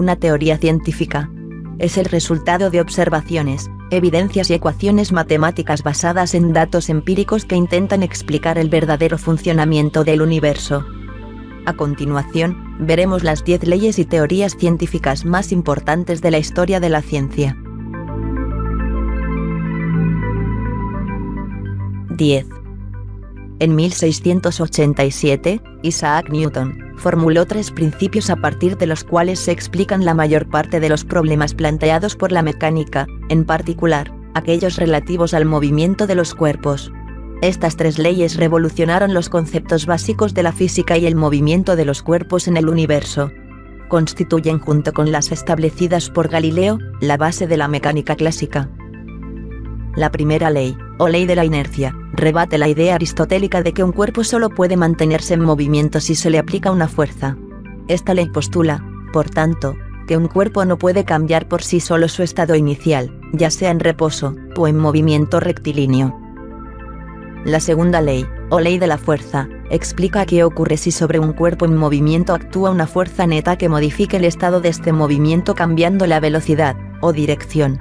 una teoría científica. Es el resultado de observaciones, evidencias y ecuaciones matemáticas basadas en datos empíricos que intentan explicar el verdadero funcionamiento del universo. A continuación, veremos las 10 leyes y teorías científicas más importantes de la historia de la ciencia. 10. En 1687, Isaac Newton formuló 3 principios a partir de los cuales se explican la mayor parte de los problemas planteados por la mecánica, en particular, aquellos relativos al movimiento de los cuerpos. Estas 3 leyes revolucionaron los conceptos básicos de la física y el movimiento de los cuerpos en el universo. Constituyen, junto con las establecidas por Galileo, la base de la mecánica clásica. La primera ley, o ley de la inercia, rebate la idea aristotélica de que un cuerpo solo puede mantenerse en movimiento si se le aplica una fuerza. Esta ley postula, por tanto, que un cuerpo no puede cambiar por sí solo su estado inicial, ya sea en reposo, o en movimiento rectilíneo. La segunda ley, o ley de la fuerza, explica qué ocurre si sobre un cuerpo en movimiento actúa una fuerza neta que modifique el estado de este movimiento cambiando la velocidad, o dirección.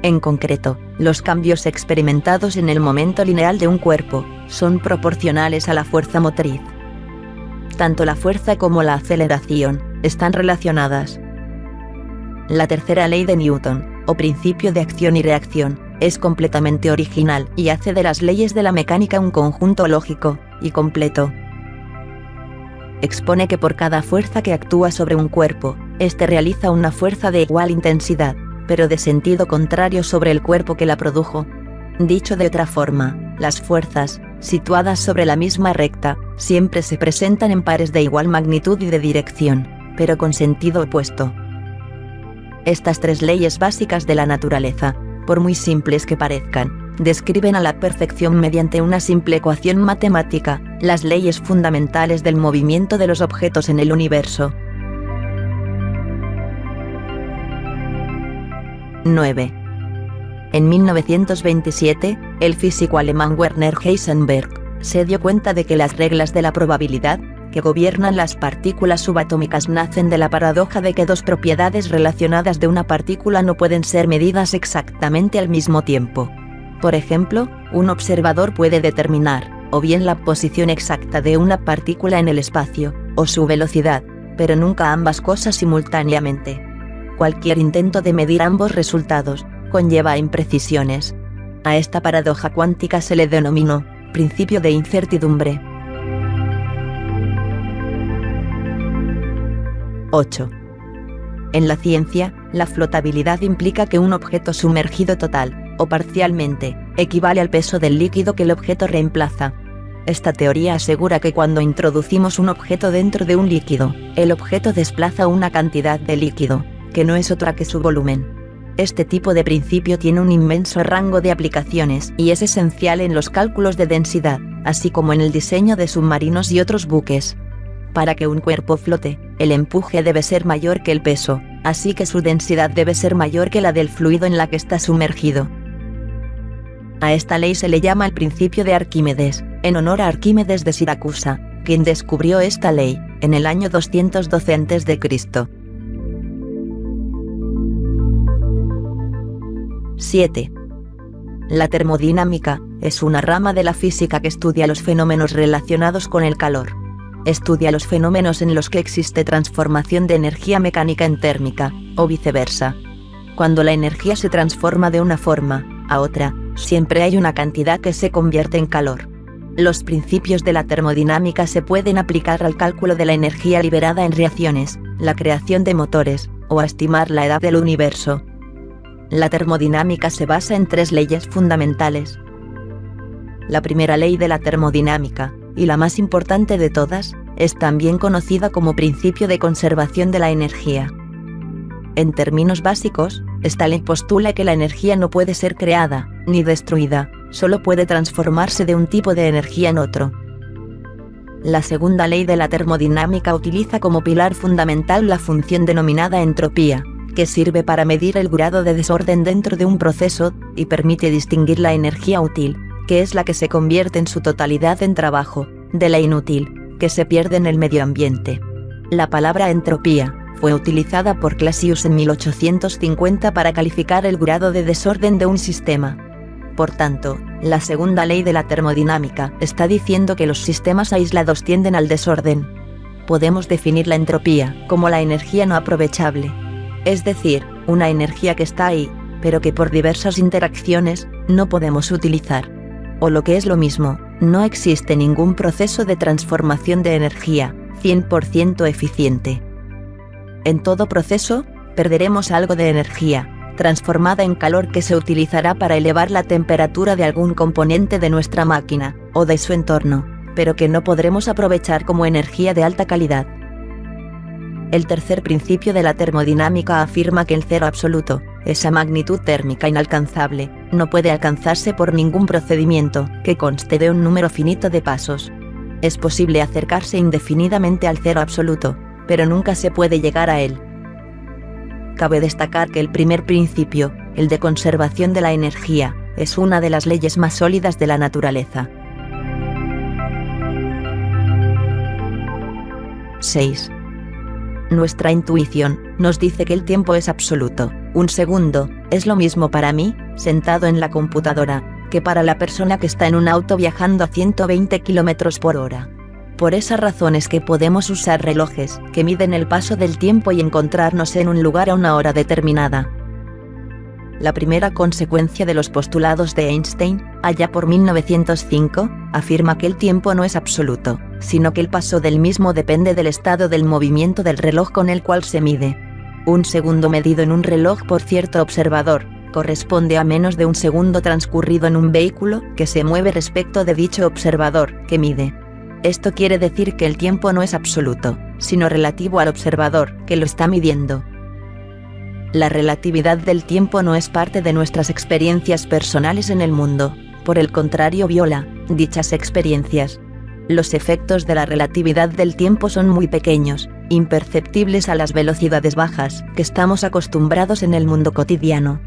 En concreto, los cambios experimentados en el momento lineal de un cuerpo, son proporcionales a la fuerza motriz. Tanto la fuerza como la aceleración, están relacionadas. La tercera ley de Newton, o principio de acción y reacción, es completamente original y hace de las leyes de la mecánica un conjunto lógico y completo. Expone que por cada fuerza que actúa sobre un cuerpo, éste realiza una fuerza de igual intensidad, pero de sentido contrario sobre el cuerpo que la produjo. Dicho de otra forma, las fuerzas, situadas sobre la misma recta, siempre se presentan en pares de igual magnitud y de dirección, pero con sentido opuesto. Estas 3 leyes básicas de la naturaleza, por muy simples que parezcan, describen a la perfección mediante una simple ecuación matemática, las leyes fundamentales del movimiento de los objetos en el universo. 9. En 1927, el físico alemán Werner Heisenberg se dio cuenta de que las reglas de la probabilidad, que gobiernan las partículas subatómicas, nacen de la paradoja de que 2 propiedades relacionadas de una partícula no pueden ser medidas exactamente al mismo tiempo. Por ejemplo, un observador puede determinar, o bien la posición exacta de una partícula en el espacio, o su velocidad, pero nunca ambas cosas simultáneamente. Cualquier intento de medir ambos resultados, conlleva imprecisiones. A esta paradoja cuántica se le denominó principio de incertidumbre. 8. En la ciencia, la flotabilidad implica que un objeto sumergido total, o parcialmente, equivale al peso del líquido que el objeto reemplaza. Esta teoría asegura que cuando introducimos un objeto dentro de un líquido, el objeto desplaza una cantidad de líquido, que no es otra que su volumen. Este tipo de principio tiene un inmenso rango de aplicaciones y es esencial en los cálculos de densidad, así como en el diseño de submarinos y otros buques. Para que un cuerpo flote, el empuje debe ser mayor que el peso, así que su densidad debe ser mayor que la del fluido en la que está sumergido. A esta ley se le llama el principio de Arquímedes, en honor a Arquímedes de Siracusa, quien descubrió esta ley, en el año 212 a.C. 7. La termodinámica es una rama de la física que estudia los fenómenos relacionados con el calor. Estudia los fenómenos en los que existe transformación de energía mecánica en térmica, o viceversa. Cuando la energía se transforma de una forma a otra, siempre hay una cantidad que se convierte en calor. Los principios de la termodinámica se pueden aplicar al cálculo de la energía liberada en reacciones, la creación de motores, o a estimar la edad del universo. La termodinámica se basa en 3 leyes fundamentales. La primera ley de la termodinámica, y la más importante de todas, es también conocida como principio de conservación de la energía. En términos básicos, esta ley postula que la energía no puede ser creada, ni destruida, solo puede transformarse de un tipo de energía en otro. La segunda ley de la termodinámica utiliza como pilar fundamental la función denominada entropía, que sirve para medir el grado de desorden dentro de un proceso, y permite distinguir la energía útil, que es la que se convierte en su totalidad en trabajo, de la inútil, que se pierde en el medio ambiente. La palabra entropía fue utilizada por Clausius en 1850 para calificar el grado de desorden de un sistema. Por tanto, la segunda ley de la termodinámica está diciendo que los sistemas aislados tienden al desorden. Podemos definir la entropía como la energía no aprovechable. Es decir, una energía que está ahí, pero que por diversas interacciones, no podemos utilizar. O lo que es lo mismo, no existe ningún proceso de transformación de energía 100% eficiente. En todo proceso, perderemos algo de energía transformada en calor que se utilizará para elevar la temperatura de algún componente de nuestra máquina, o de su entorno, pero que no podremos aprovechar como energía de alta calidad. El tercer principio de la termodinámica afirma que el cero absoluto, esa magnitud térmica inalcanzable, no puede alcanzarse por ningún procedimiento que conste de un número finito de pasos. Es posible acercarse indefinidamente al cero absoluto, pero nunca se puede llegar a él. Cabe destacar que el primer principio, el de conservación de la energía, es una de las leyes más sólidas de la naturaleza. 6. Nuestra intuición nos dice que el tiempo es absoluto. Un segundo es lo mismo para mí, sentado en la computadora, que para la persona que está en un auto viajando a 120 km por hora. Por esa razón es que podemos usar relojes que miden el paso del tiempo y encontrarnos en un lugar a una hora determinada. La primera consecuencia de los postulados de Einstein, allá por 1905, afirma que el tiempo no es absoluto, sino que el paso del mismo depende del estado del movimiento del reloj con el cual se mide. Un segundo medido en un reloj por cierto observador corresponde a menos de un segundo transcurrido en un vehículo que se mueve respecto de dicho observador que mide. Esto quiere decir que el tiempo no es absoluto, sino relativo al observador que lo está midiendo. La relatividad del tiempo no es parte de nuestras experiencias personales en el mundo, por el contrario viola dichas experiencias. Los efectos de la relatividad del tiempo son muy pequeños, imperceptibles a las velocidades bajas que estamos acostumbrados en el mundo cotidiano.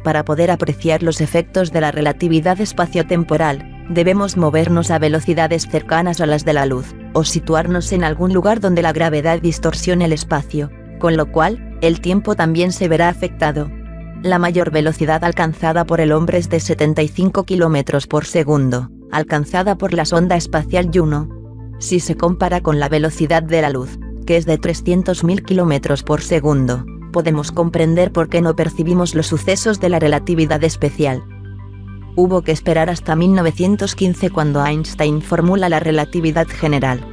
Para poder apreciar los efectos de la relatividad espaciotemporal, debemos movernos a velocidades cercanas a las de la luz, o situarnos en algún lugar donde la gravedad distorsione el espacio, con lo cual, el tiempo también se verá afectado. La mayor velocidad alcanzada por el hombre es de 75 km por segundo, alcanzada por la sonda espacial Juno. Si se compara con la velocidad de la luz, que es de 300.000 km por segundo, podemos comprender por qué no percibimos los sucesos de la relatividad especial. Hubo que esperar hasta 1915 cuando Einstein formula la relatividad general,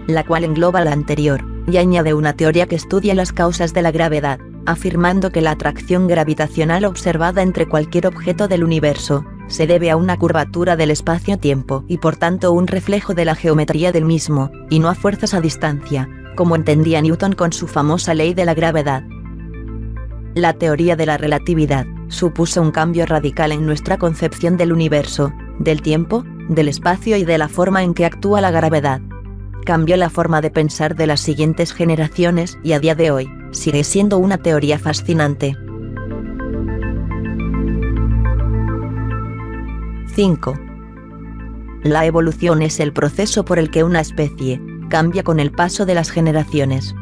la cual engloba la anterior, y añade una teoría que estudia las causas de la gravedad, afirmando que la atracción gravitacional observada entre cualquier objeto del universo, se debe a una curvatura del espacio-tiempo y por tanto un reflejo de la geometría del mismo, y no a fuerzas a distancia, como entendía Newton con su famosa ley de la gravedad. La teoría de la relatividad supuso un cambio radical en nuestra concepción del universo, del tiempo, del espacio y de la forma en que actúa la gravedad. Cambió la forma de pensar de las siguientes generaciones y a día de hoy, sigue siendo una teoría fascinante. 5. La evolución es el proceso por el que una especie cambia con el paso de las generaciones.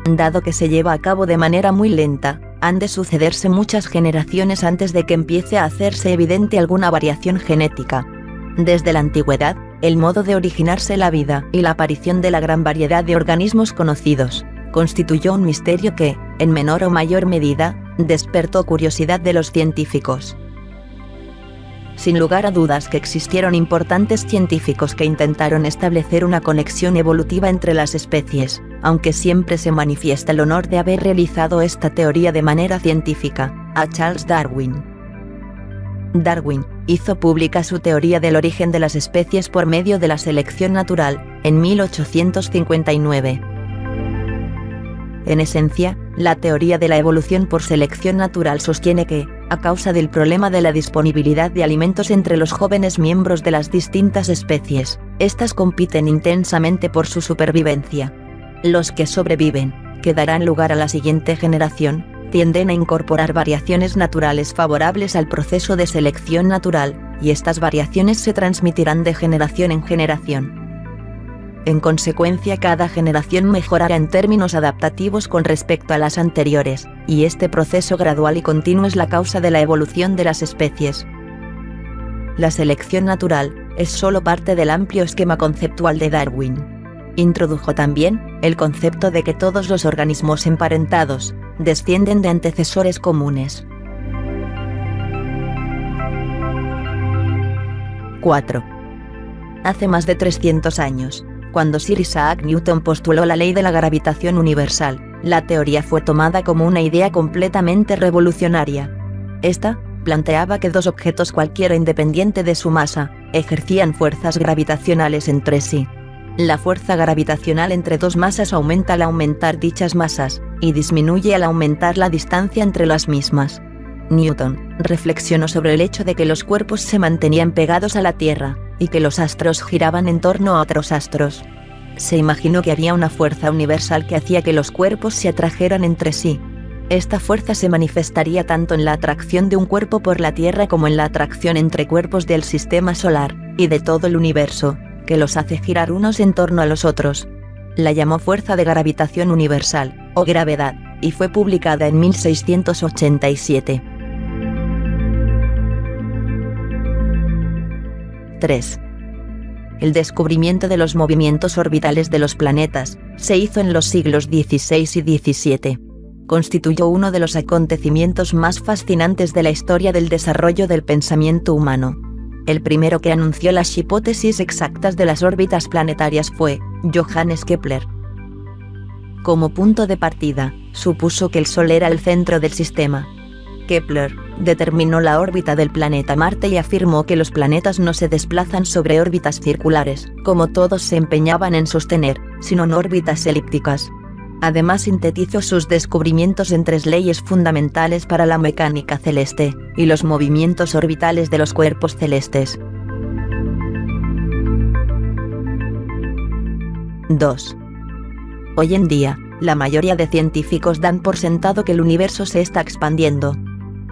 Dado que se lleva a cabo de manera muy lenta, han de sucederse muchas generaciones antes de que empiece a hacerse evidente alguna variación genética. Desde la antigüedad, el modo de originarse la vida y la aparición de la gran variedad de organismos conocidos, constituyó un misterio que, en menor o mayor medida, despertó curiosidad de los científicos. Sin lugar a dudas que existieron importantes científicos que intentaron establecer una conexión evolutiva entre las especies, aunque siempre se manifiesta el honor de haber realizado esta teoría de manera científica, a Charles Darwin. Darwin hizo pública su teoría del origen de las especies por medio de la selección natural, en 1859. En esencia, la teoría de la evolución por selección natural sostiene que, a causa del problema de la disponibilidad de alimentos entre los jóvenes miembros de las distintas especies, estas compiten intensamente por su supervivencia. Los que sobreviven, que darán lugar a la siguiente generación, tienden a incorporar variaciones naturales favorables al proceso de selección natural, y estas variaciones se transmitirán de generación en generación. En consecuencia, cada generación mejorará en términos adaptativos con respecto a las anteriores, y este proceso gradual y continuo es la causa de la evolución de las especies. La selección natural es solo parte del amplio esquema conceptual de Darwin. Introdujo también el concepto de que todos los organismos emparentados descienden de antecesores comunes. 4. Hace más de 300 años, cuando Sir Isaac Newton postuló la ley de la gravitación universal, la teoría fue tomada como una idea completamente revolucionaria. Esta planteaba que dos objetos cualquiera independiente de su masa, ejercían fuerzas gravitacionales entre sí. La fuerza gravitacional entre dos masas aumenta al aumentar dichas masas, y disminuye al aumentar la distancia entre las mismas. Newton reflexionó sobre el hecho de que los cuerpos se mantenían pegados a la Tierra, y que los astros giraban en torno a otros astros. Se imaginó que había una fuerza universal que hacía que los cuerpos se atrajeran entre sí. Esta fuerza se manifestaría tanto en la atracción de un cuerpo por la Tierra como en la atracción entre cuerpos del sistema solar, y de todo el universo, que los hace girar unos en torno a los otros. La llamó fuerza de gravitación universal, o gravedad, y fue publicada en 1687. 3. El descubrimiento de los movimientos orbitales de los planetas se hizo en los siglos XVI y XVII. Constituyó uno de los acontecimientos más fascinantes de la historia del desarrollo del pensamiento humano. El primero que anunció las hipótesis exactas de las órbitas planetarias fue Johannes Kepler. Como punto de partida, supuso que el Sol era el centro del sistema. Kepler determinó la órbita del planeta Marte y afirmó que los planetas no se desplazan sobre órbitas circulares, como todos se empeñaban en sostener, sino en órbitas elípticas. Además, sintetizó sus descubrimientos en 3 leyes fundamentales para la mecánica celeste y los movimientos orbitales de los cuerpos celestes. 2. Hoy en día, la mayoría de científicos dan por sentado que el universo se está expandiendo.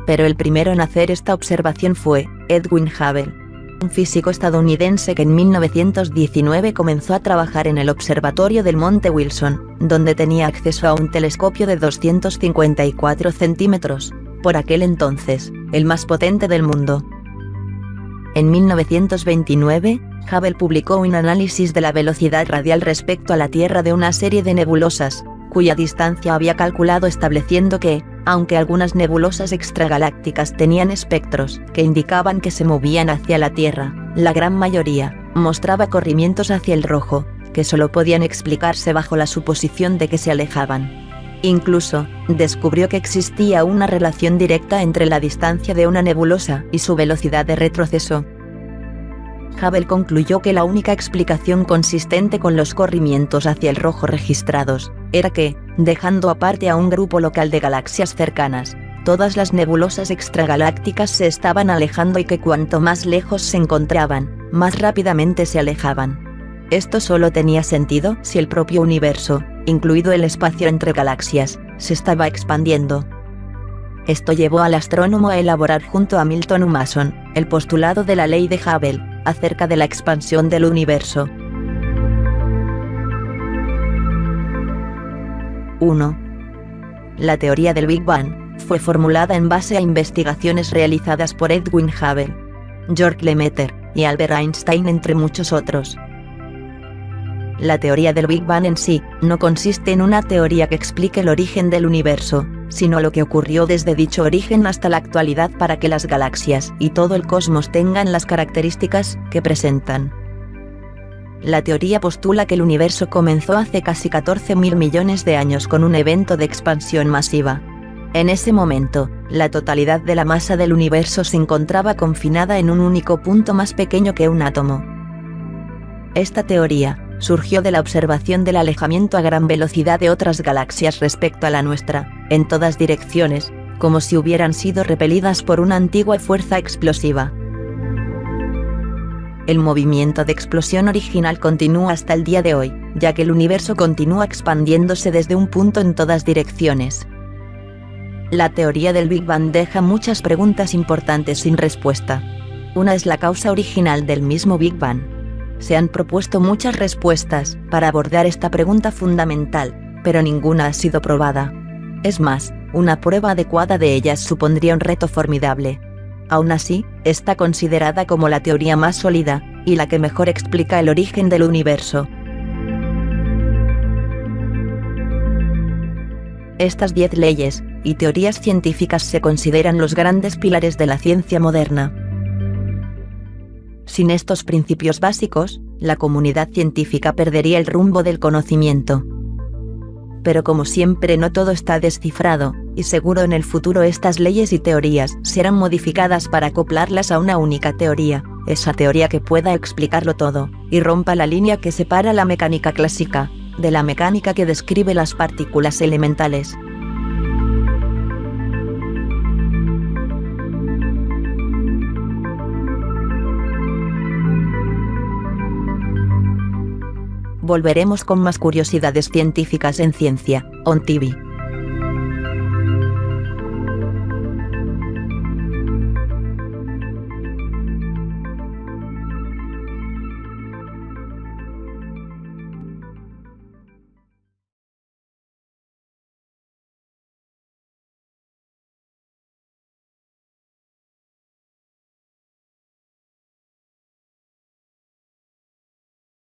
Pero el primero en hacer esta observación fue Edwin Hubble, un físico estadounidense que en 1919 comenzó a trabajar en el observatorio del Monte Wilson, donde tenía acceso a un telescopio de 254 centímetros, por aquel entonces, el más potente del mundo. En 1929, Hubble publicó un análisis de la velocidad radial respecto a la Tierra de una serie de nebulosas, cuya distancia había calculado estableciendo que, aunque algunas nebulosas extragalácticas tenían espectros que indicaban que se movían hacia la Tierra, la gran mayoría mostraba corrimientos hacia el rojo, que solo podían explicarse bajo la suposición de que se alejaban. Incluso, descubrió que existía una relación directa entre la distancia de una nebulosa y su velocidad de retroceso. Hubble concluyó que la única explicación consistente con los corrimientos hacia el rojo registrados era que, dejando aparte a un grupo local de galaxias cercanas, todas las nebulosas extragalácticas se estaban alejando y que cuanto más lejos se encontraban, más rápidamente se alejaban. Esto solo tenía sentido si el propio universo, incluido el espacio entre galaxias, se estaba expandiendo. Esto llevó al astrónomo a elaborar junto a Milton Mason el postulado de la ley de Hubble acerca de la expansión del universo. 1. La teoría del Big Bang fue formulada en base a investigaciones realizadas por Edwin Hubble, George Lemaitre y Albert Einstein, entre muchos otros. La teoría del Big Bang en sí no consiste en una teoría que explique el origen del universo, sino lo que ocurrió desde dicho origen hasta la actualidad para que las galaxias y todo el cosmos tengan las características que presentan. La teoría postula que el universo comenzó hace casi 14.000 millones de años con un evento de expansión masiva. En ese momento, la totalidad de la masa del universo se encontraba confinada en un único punto más pequeño que un átomo. Esta teoría surgió de la observación del alejamiento a gran velocidad de otras galaxias respecto a la nuestra, en todas direcciones, como si hubieran sido repelidas por una antigua fuerza explosiva. El movimiento de explosión original continúa hasta el día de hoy, ya que el universo continúa expandiéndose desde un punto en todas direcciones. La teoría del Big Bang deja muchas preguntas importantes sin respuesta. Una es la causa original del mismo Big Bang. Se han propuesto muchas respuestas para abordar esta pregunta fundamental, pero ninguna ha sido probada. Es más, una prueba adecuada de ellas supondría un reto formidable. Aún así, está considerada como la teoría más sólida, y la que mejor explica el origen del universo. Estas 10 leyes y teorías científicas se consideran los grandes pilares de la ciencia moderna. Sin estos principios básicos, la comunidad científica perdería el rumbo del conocimiento. Pero como siempre, no todo está descifrado, y seguro en el futuro estas leyes y teorías serán modificadas para acoplarlas a una única teoría, esa teoría que pueda explicarlo todo, y rompa la línea que separa la mecánica clásica de la mecánica que describe las partículas elementales. Volveremos con más curiosidades científicas en Ciencia On TV.